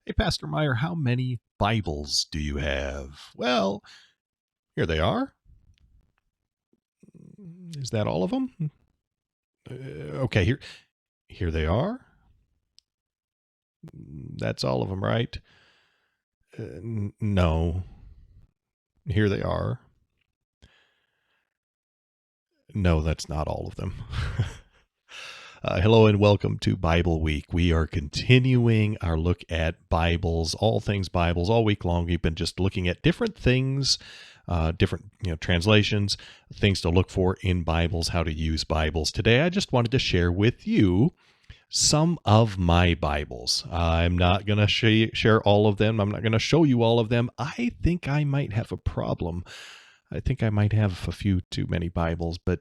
Hey, Pastor Meyer, how many Bibles do you have? Well, here they are. Is that all of them? Okay, here they are. That's all of them, right? No. Here they are. No, that's not all of them. Hello and welcome to Bible Week. We are continuing our look at Bibles, all things Bibles, all week long. We've been just looking at different things, different translations, things to look for in Bibles, how to use Bibles. Today, I just wanted to share with you some of my Bibles. I'm not going to share all of them. I'm not going to show you all of them. I think I might have a problem. I think I might have a few too many Bibles, but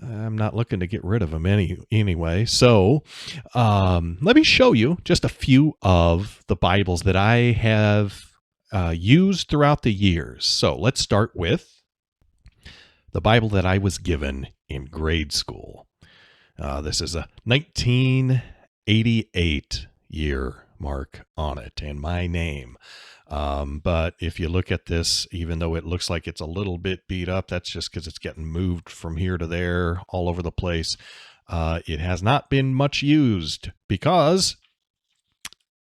I'm not looking to get rid of them anyway. So let me show you just a few of the Bibles that I have used throughout the years. So let's start with the Bible that I was given in grade school. This is a 1988 year mark on it and my name. But if you look at this, even though it looks like it's a little bit beat up, that's just because it's getting moved from here to there all over the place. It has not been much used because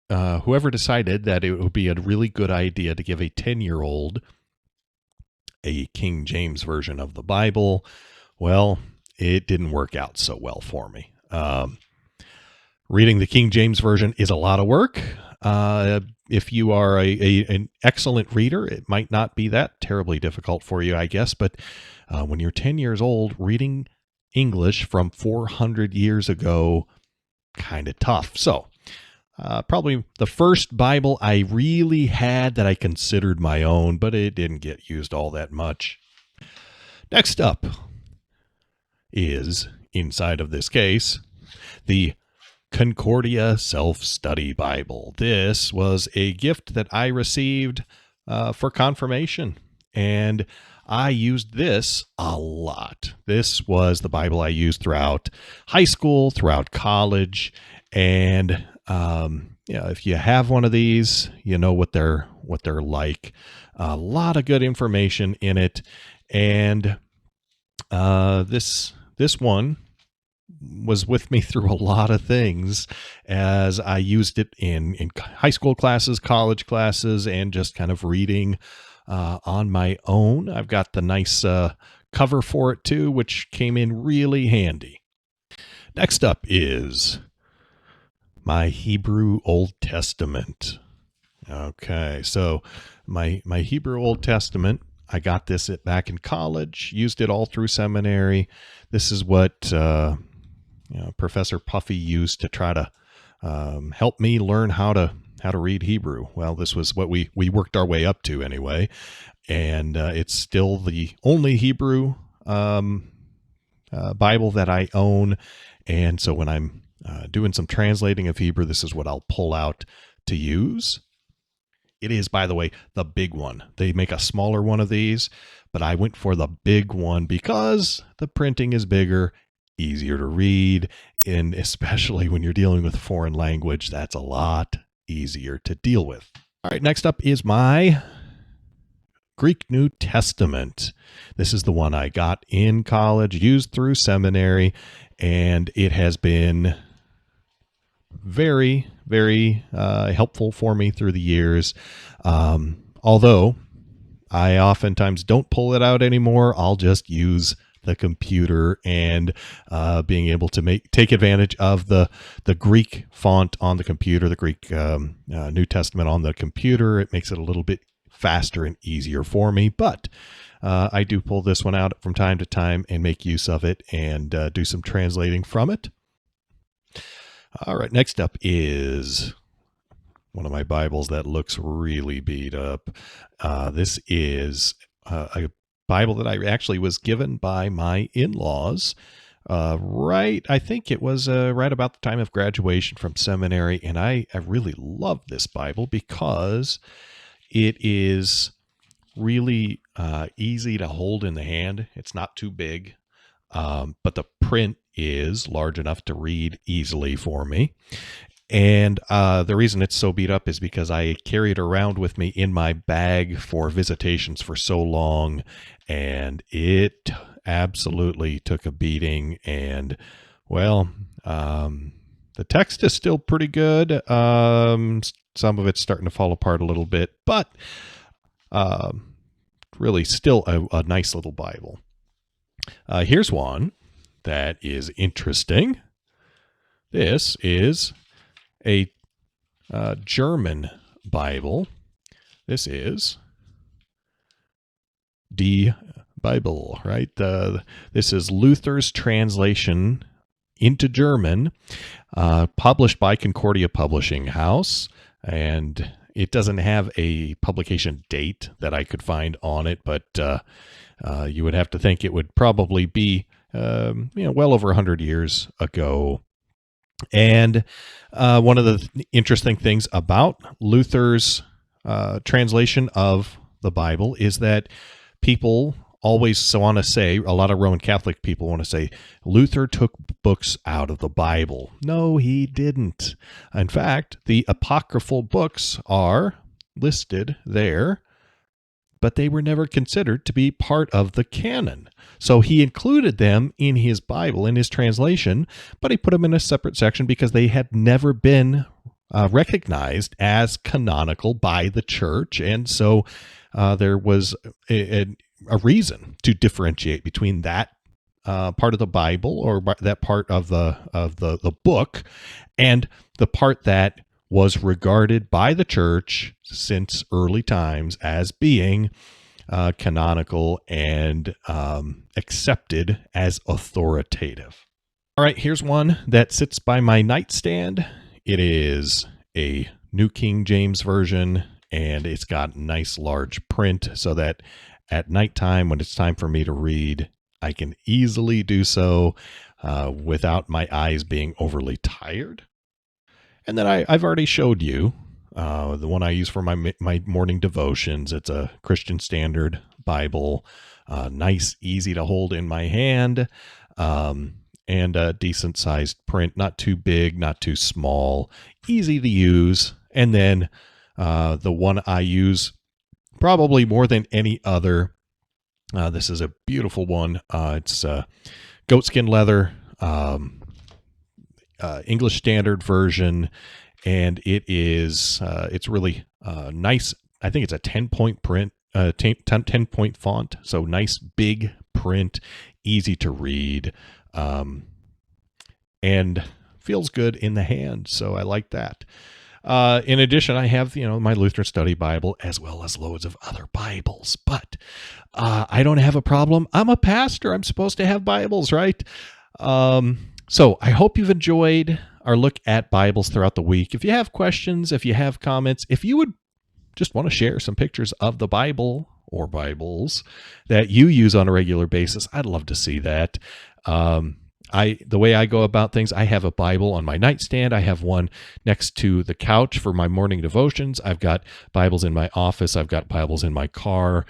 whoever decided that it would be a really good idea to give a 10-year-old a King James version of the Bible, well, it didn't work out so well for me. Reading the King James version is a lot of work. If you are an excellent reader, it might not be that terribly difficult for you, I guess. But when you're 10 years old, reading English from 400 years ago, kind of tough. So probably the first Bible I really had that I considered my own, but it didn't get used all that much. Next up is, inside of this case, the Concordia Self-Study Bible. This was a gift that I received for confirmation, and I used this a lot. This was the Bible I used throughout high school, throughout college, and if you have one of these, you know what they're like. A lot of good information in it, and this one was with me through a lot of things as I used it in high school classes, college classes, and just kind of reading on my own. I've got the nice cover for it too, which came in really handy. Next up is my Hebrew Old Testament. Okay, so my Hebrew Old Testament, I got this back in college, used it all through seminary. This is what Professor Puffy used to try to help me learn how to read Hebrew. Well, this was what we worked our way up to anyway, and it's still the only Hebrew Bible that I own. And so when I'm doing some translating of Hebrew, this is what I'll pull out to use. It is, by the way, the big one. They make a smaller one of these, but I went for the big one because the printing is bigger, easier to read, and especially when you're dealing with a foreign language, that's a lot easier to deal with. All right, next up is my Greek New Testament. This is the one I got in college, used through seminary, and it has been very, very helpful for me through the years. Although I oftentimes don't pull it out anymore, I'll just use the computer and being able to take advantage of the Greek font on the computer, the Greek New Testament on the computer. It makes it a little bit faster and easier for me, but I do pull this one out from time to time and make use of it and do some translating from it. All right, next up is one of my Bibles that looks really beat up. This is a Bible that I actually was given by my in-laws I think it was right about the time of graduation from seminary, and I really love this Bible because it is really easy to hold in the hand. It's not too big, but the print is large enough to read easily for me. And the reason it's so beat up is because I carried it around with me in my bag for visitations for so long, and it absolutely took a beating. And, well, the text is still pretty good. Some of it's starting to fall apart a little bit, but really still a nice little Bible. Here's one that is interesting. This is a German Bible. This is the Bible, right? This is Luther's translation into German, published by Concordia Publishing House, and it doesn't have a publication date that I could find on it, but you would have to think it would probably be well over 100 years ago. And one of the interesting things about Luther's translation of the Bible is that people always want to say, a lot of Roman Catholic people want to say, Luther took books out of the Bible. No, he didn't. In fact, the apocryphal books are listed there, but they were never considered to be part of the canon. So he included them in his Bible, in his translation, but he put them in a separate section because they had never been recognized as canonical by the church. And so there was a reason to differentiate between that part of the Bible, or that part of the book, and the part that was regarded by the church since early times as being canonical and accepted as authoritative. All right, here's one that sits by my nightstand. It is a New King James Version, and it's got nice large print so that at nighttime, when it's time for me to read, I can easily do so without my eyes being overly tired. And then I've already showed you the one I use for my morning devotions. It's a Christian Standard Bible, nice, easy to hold in my hand, and a decent sized print, not too big, not too small, easy to use. And then the one I use probably more than any other, this is a beautiful one. It's goatskin leather, English Standard Version, and it's really nice. I think it's a 10-point print, 10-point font, so nice big print, easy to read, and feels good in the hand. So I like that. In addition, I have my Lutheran Study Bible as well as loads of other Bibles, but I don't have a problem. I'm a pastor. I'm supposed to have Bibles, right? So I hope you've enjoyed our look at Bibles throughout the week. If you have questions, if you have comments, if you would just want to share some pictures of the Bible or Bibles that you use on a regular basis, I'd love to see that. The way I go about things, I have a Bible on my nightstand. I have one next to the couch for my morning devotions. I've got Bibles in my office. I've got Bibles in my car.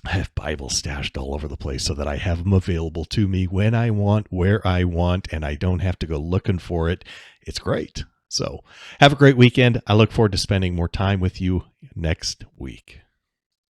I have Bibles stashed all over the place so that I have them available to me when I want, where I want, and I don't have to go looking for it. It's great. So have a great weekend. I look forward to spending more time with you next week.